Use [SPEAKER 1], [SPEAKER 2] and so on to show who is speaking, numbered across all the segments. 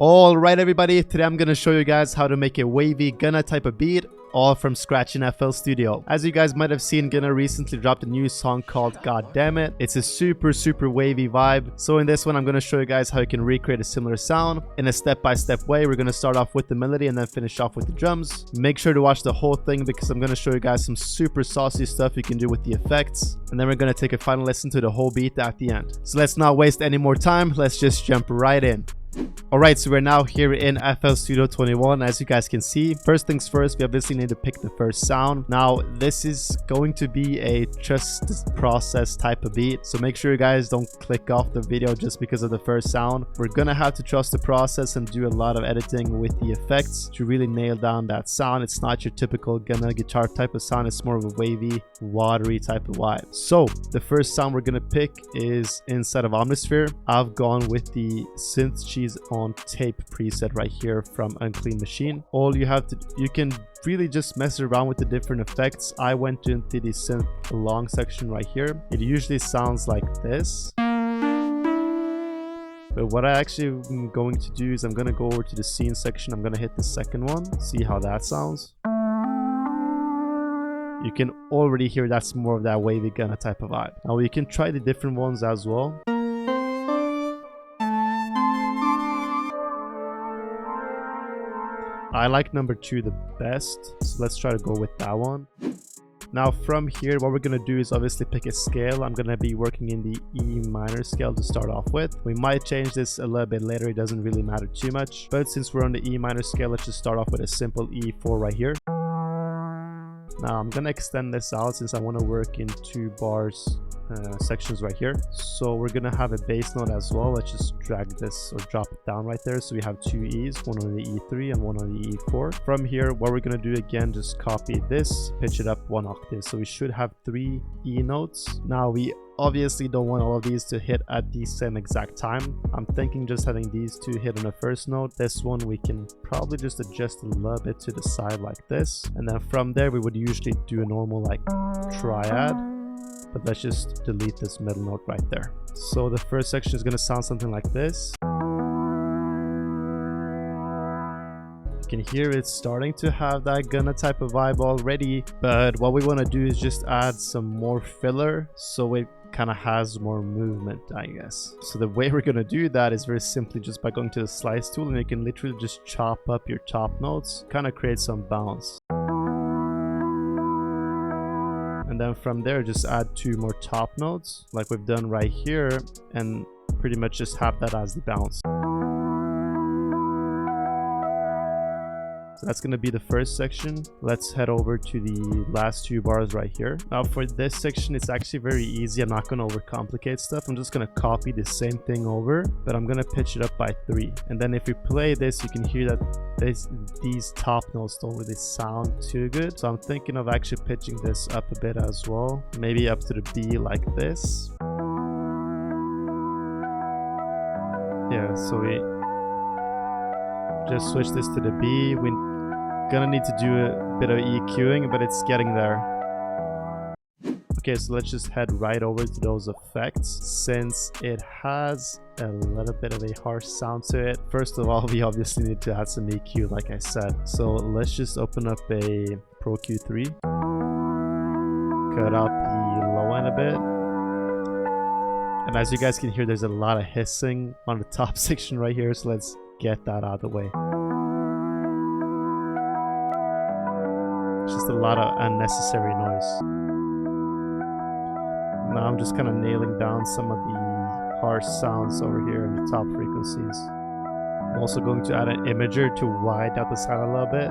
[SPEAKER 1] Alright everybody, today I'm gonna show you guys how to make a wavy Gunna type of beat, all from scratch in FL Studio. As you guys might have seen, Gunna recently dropped a new song called God Damn It. It's a super wavy vibe. So in this one, I'm gonna show you guys how you can recreate a similar sound in a step-by-step way. We're gonna start off with the melody and then finish off with the drums. Make sure to watch the whole thing because I'm gonna show you guys some super saucy stuff you can do with the effects. And then we're gonna take a final listen to the whole beat at the end. So let's not waste any more time. Let's just jump right in. Alright, so we're now here in FL Studio 21. As you guys can see, first things first, we obviously need to pick the first sound. Now this is going to be a trust process type of beat, so make sure you guys don't click off the video just because of the first sound. We're gonna have to trust the process and do a lot of editing with the effects to really nail down that sound. It's not your typical Gunna guitar type of sound, it's more of a wavy, watery type of vibe. So the first sound we're gonna pick is inside of Omnisphere. I've gone with the synth cheese on tape preset right here from Unclean Machine. All you have to, you can really just mess around with the different effects. I went into the synth long section right here. It usually sounds like this, but what I actually am going to do is I'm going to go over to the scene section. I'm going to hit the second one, see how that sounds. You can already hear that's more of that wavy Gunna type of vibe. Now you can try the different ones as well. I like number 2 the best, so let's try to go with that one. Now from here, what we're going to do is obviously pick a scale. I'm going to be working in the E minor scale to start off with. We might change this a little bit later, it doesn't really matter too much. But since we're on the E minor scale, let's just start off with a simple E4 right here. Now I'm going to extend this out since I want to work in 2 bars sections right here. So we're gonna have a bass note as well. Let's just drag this or drop it down right there, so we have 2 E's, one on the E3 and one on the E4. From here, what we're gonna do again, just copy this, pitch it up 1 octave, so we should have 3 E notes. Now we obviously don't want all of these to hit at the same exact time. I'm thinking just having these 2 hit on the first note. This one we can probably just adjust a little bit to the side like this, and then from there we would usually do a normal like triad. But let's just delete this middle note right there. So the first section is going to sound something like this. You can hear it's starting to have that Gunna type of vibe already, but what we want to do is just add some more filler so it kind of has more movement, I guess. So the way we're going to do that is very simply just by going to the slice tool, and you can literally just chop up your top notes, kind of create some bounce. And then from there, just add 2 more top notes like we've done right here, and pretty much just have that as the bounce. So that's going to be the first section. Let's head over to the last 2 bars right here. Now for this section, it's actually very easy. I'm not going to overcomplicate stuff. I'm just going to copy the same thing over, but I'm going to pitch it up by 3. And then if you play this, you can hear that these top notes don't really sound too good. So I'm thinking of actually pitching this up a bit as well. Maybe up to the B like this. Yeah, so we just switch this to the B. We're gonna need to do a bit of EQing, but it's getting there. Okay, so let's just head right over to those effects. Since it has a little bit of a harsh sound to it, first of all, we obviously need to add some EQ like I said. So let's just open up a Pro Q3, cut out the low end a bit. And as you guys can hear, there's a lot of hissing on the top section right here, so let's get that out of the way. Just a lot of unnecessary noise. Now I'm just kind of nailing down some of the harsh sounds over here in the top frequencies. I'm also going to add an imager to widen out the sound a little bit.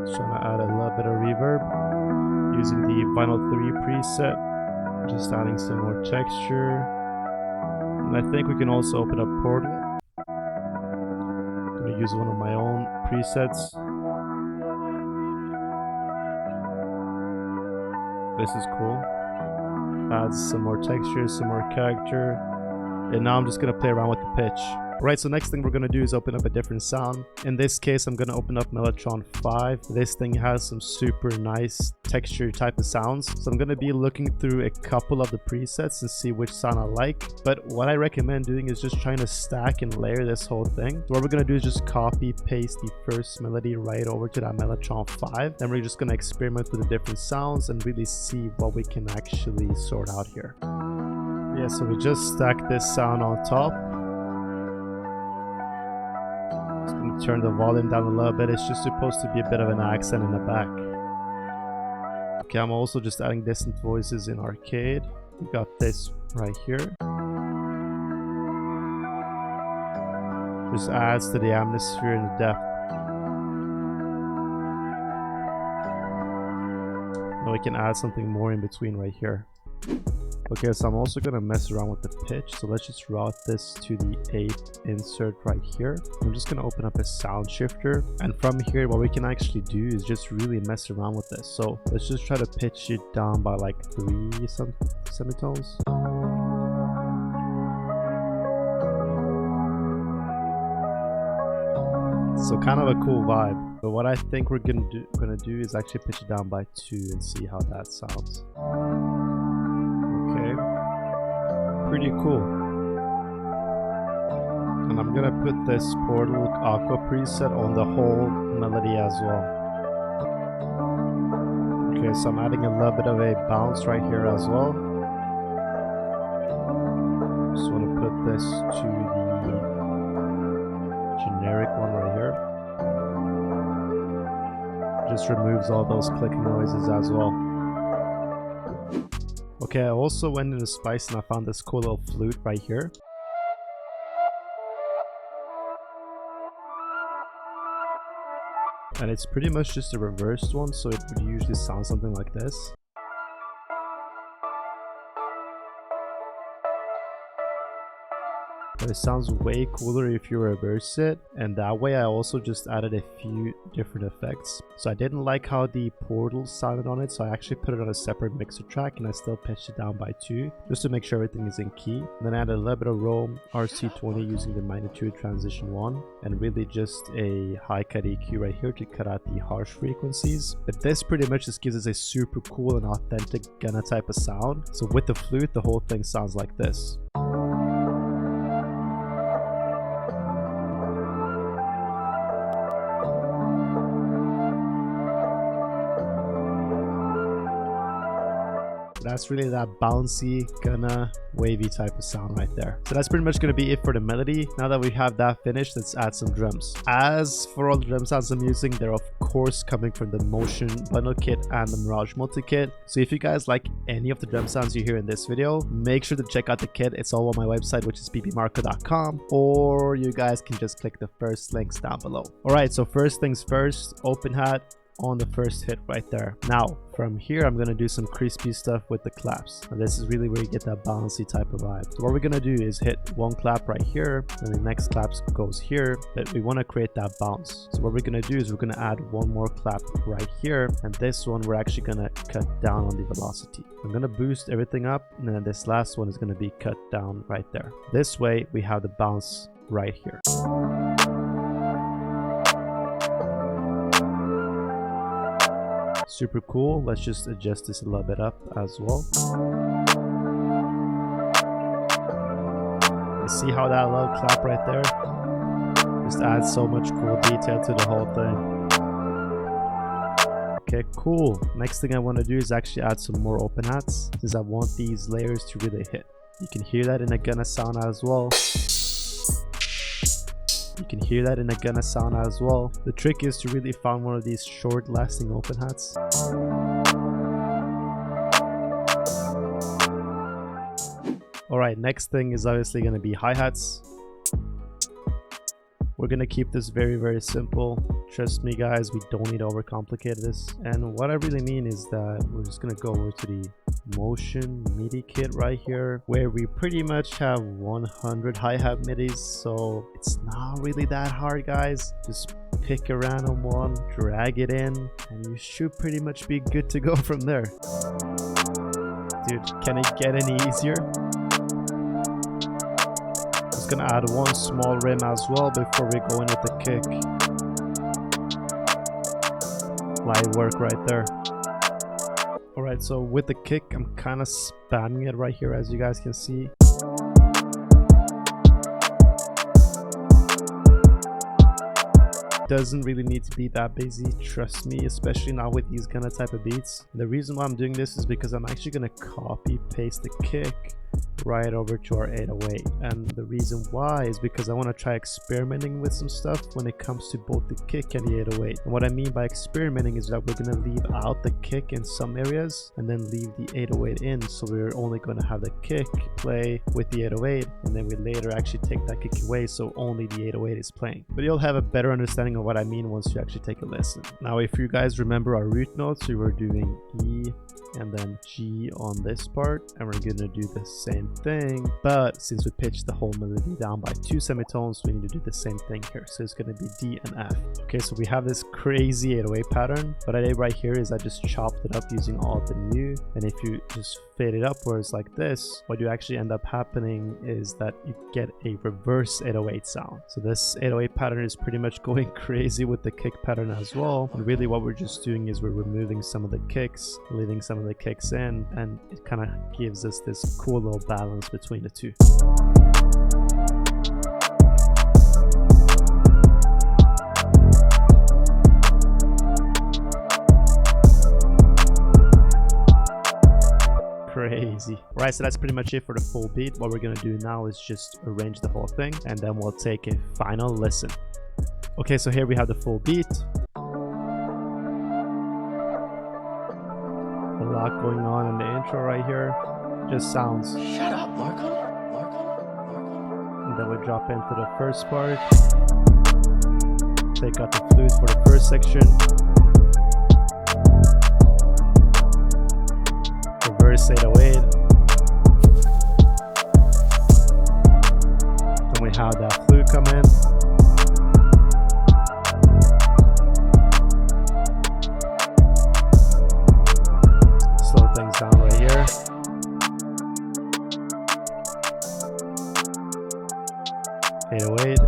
[SPEAKER 1] Just trying to add a little bit of reverb using the Vinyl 3 preset. Just adding some more texture. And I think we can also open up Portal. I'm going to use one of my own presets. This is cool. Adds some more texture, some more character. And now I'm just going to play around with the pitch. Right, so next thing we're gonna do is open up a different sound. In this case, I'm gonna open up Mellotron 5. This thing has some super nice texture type of sounds. So I'm gonna be looking through a couple of the presets and see which sound I like. But what I recommend doing is just trying to stack and layer this whole thing. So what we're gonna do is just copy paste the first melody right over to that Mellotron 5. Then we're just gonna experiment with the different sounds and really see what we can actually sort out here. Yeah, so we just stacked this sound on top. Turn the volume down a little bit. It's just supposed to be a bit of an accent in the back. Okay, I'm also just adding distant voices in arcade. We got this right here. Just adds to the atmosphere and the depth. Now we can add something more in between right here. Okay, so I'm also going to mess around with the pitch. So let's just route this to the 8th insert right here. I'm just going to open up a sound shifter. And from here, what we can actually do is just really mess around with this. So let's just try to pitch it down by like 3 semitones. So kind of a cool vibe. But what I think we're gonna do is actually pitch it down by 2 and see how that sounds. Okay, pretty cool. And I'm gonna put this Portal Aqua preset on the whole melody as well. Okay, so I'm adding a little bit of a bounce right here as well. Just want to put this to the generic one right here. Just removes all those clicking noises as well. Okay, I also went into Spice and I found this cool little flute right here. And it's pretty much just a reversed one, so it would usually sound something like this. But it sounds way cooler if you reverse it, and that way I also just added a few different effects. So I didn't like how the portal sounded on it, so I actually put it on a separate mixer track and I still pitched it down by 2 just to make sure everything is in key. And then I added a little bit of roam RC20 using the magnitude transition 1 and really just a high cut EQ right here to cut out the harsh frequencies. But this pretty much just gives us a super cool and authentic Gunna type of sound. So with the flute, the whole thing sounds like this. That's really that bouncy, Gunna, wavy type of sound right there. So that's pretty much going to be it for the melody. Now that we have that finished, let's add some drums. As for all the drum sounds I'm using, they're of course coming from the Motion Bundle Kit and the Mirage Multi Kit. So if you guys like any of the drum sounds you hear in this video, make sure to check out the kit. It's all on my website, which is BBMarko.com, or you guys can just click the first links down below. Alright, so first things first, open hat on the first hit right there. Now from here I'm going to do some crispy stuff with the claps, and this is really where you get that bouncy type of vibe. So what we're going to do is hit one clap right here and the next clap goes here, but we want to create that bounce. So what we're going to do is we're going to add one more clap right here, and this one we're actually going to cut down on the velocity. I'm going to boost everything up, and then this last one is going to be cut down right there. This way we have the bounce right here. Super cool. Let's just adjust this a little bit up as well. You see how that little clap right there just adds so much cool detail to the whole thing. Okay, cool. Next thing I want to do is actually add some more open hats, since I want these layers to really hit. You can hear that in a Gunna sound as well. You can hear that in a Gunna sound as well. The trick is to really find one of these short lasting open hats. Alright, next thing is obviously going to be hi-hats. We're going to keep this very, very simple. Trust me guys, we don't need to overcomplicate this. And what I really mean is that we're just going to go over to the Motion MIDI kit right here, where we pretty much have 100 hi-hat midis, so it's not really that hard guys. Just pick a random one, drag it in, and you should pretty much be good to go from there. Dude, can it get any easier? just gonna add one small rim as well before we go in with the kick. Light work right there. Alright, so with the kick, I'm kind of spamming it right here, as you guys can see. Doesn't really need to be that busy, trust me, especially not with these Gunna type of beats. The reason why I'm doing this is because I'm actually going to copy paste the kick right over to our 808, and the reason why is because I want to try experimenting with some stuff when it comes to both the kick and the 808. And what I mean by experimenting is that we're going to leave out the kick in some areas and then leave the 808 in, so we're only going to have the kick play with the 808, and then we later actually take that kick away, so only the 808 is playing. But you'll have a better understanding of what I mean once you actually take a listen. Now if you guys remember our root notes, we were doing E and then G on this part, and we're going to do the same thing, but since we pitched the whole melody down by 2 semitones, we need to do the same thing here, so it's going to be D and F. Okay, so we have this crazy 808 pattern. What I did right here is I just chopped it up using Alt and U, and if you just fade it upwards like this, what you actually end up happening is that you get a reverse 808 sound. So this 808 pattern is pretty much going crazy with the kick pattern as well, and really what we're just doing is we're removing some of the kicks, leaving some of the kicks in, and it kind of gives us this cool little balance between the two. Crazy. Alright, so that's pretty much it for the full beat. What we're gonna do now is just arrange the whole thing, and then we'll take a final listen. Okay, so here we have the full beat. A lot going on in the intro right here. Just sounds.
[SPEAKER 2] Shut up, Marko.
[SPEAKER 1] And then we drop into the first part. Take out the flute for the first section. Reverse 808. Then we have that flute come in. Slow things down right here. .808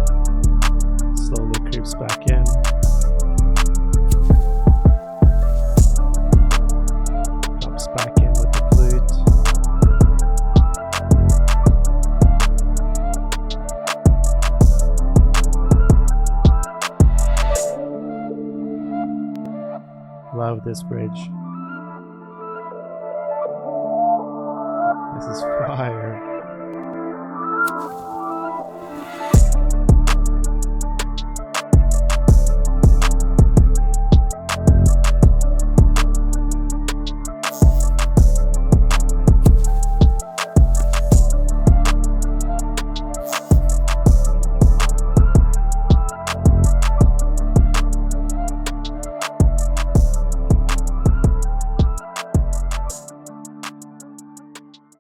[SPEAKER 1] slowly creeps back in. Drops back in with the flute. Love this bridge. This is fire.